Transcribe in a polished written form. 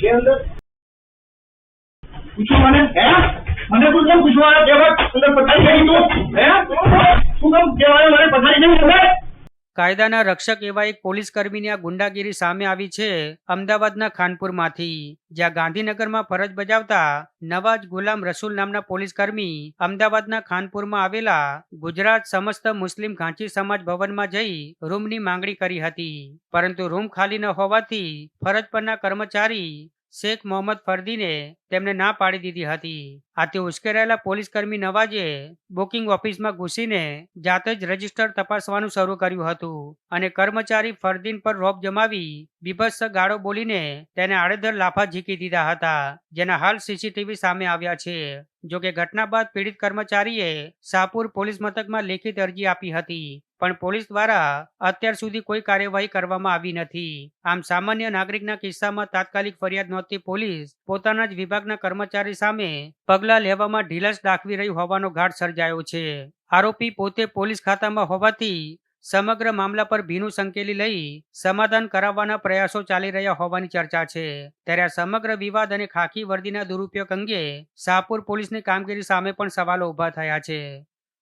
છે અંદર પૂછો મને મને તું કેમ પૂછવા કે અંદર પથારી ગઈ તું શું કામ કહેવાય મને પથારી નહીં ખબર। કાયદાના રક્ષક એવા એક પોલીસ કર્મીની આ ગુંડાગીરી સામે આવી છે અમદાવાદના ખાનપુરમાંથી, જ્યાં ગાંધીનગરમાં ફરજ બજાવતા નવાજ ગુલામ રસૂલ નામના પોલીસ કર્મી અમદાવાદના ખાનપુરમાં આવેલા ગુજરાત સમસ્ત મુસ્લિમ ઘાંચી સમાજ ભવનમાં જઈ રૂમની માંગણી કરી હતી, પરંતુ રૂમ ખાલી ન હોવાથી ફરજ પરના કર્મચારી શેખ મોહમ્મદ ફરદીને તેમને ના પાડી દીધી હતી। આથી ઉશ્કેરાયેલા પોલીસ કર્મી નવાજે બુકિંગ ઓફિસમાં ઘૂસીને જાતે જ રજીસ્ટર તપાસવાનું શરૂ કર્યું હતું અને કર્મચારી ફરદીન પર રોબ જમાવી બીભત્સ ગાળો બોલીને તેને આડેધડ લાફા ઝીકી દીધા હતા, જેના હાલ સીસીટીવી સામે આવ્યા છે। જોકે ઘટના બાદ પીડિત કર્મચારીએ શાહપુર પોલીસ મથકમાં લેખિત અરજી આપી હતી, પણ પોલીસ દ્વારા અત્યાર સુધી કોઈ કાર્યવાહી કરવામાં આવી નથી। આમ સામાન્ય નાગરિકના કિસ્સામાં તાત્કાલિક ફરિયાદ નોંધતી પોલીસ પોતાના જ વિભાગના કર્મચારી સામે પગલાં લેવામાં ઢીલાસ દાખવી રહી હોવાનો ઘાટ સર્જાયો છે। આરોપી પોતે પોલીસ ખાતામાં હોવાથી સમગ્ર મામલા પર ભીનું સંકેલી લઈ સમાધાન કરાવવાના પ્રયાસો ચાલી રહ્યા હોવાની ચર્ચા છે। ત્યારે આ સમગ્ર વિવાદ અને ખાકી વર્દીના દુરુપયોગ અંગે શાહપુર પોલીસની કામગીરી સામે પણ સવાલો ઉભા થયા છે।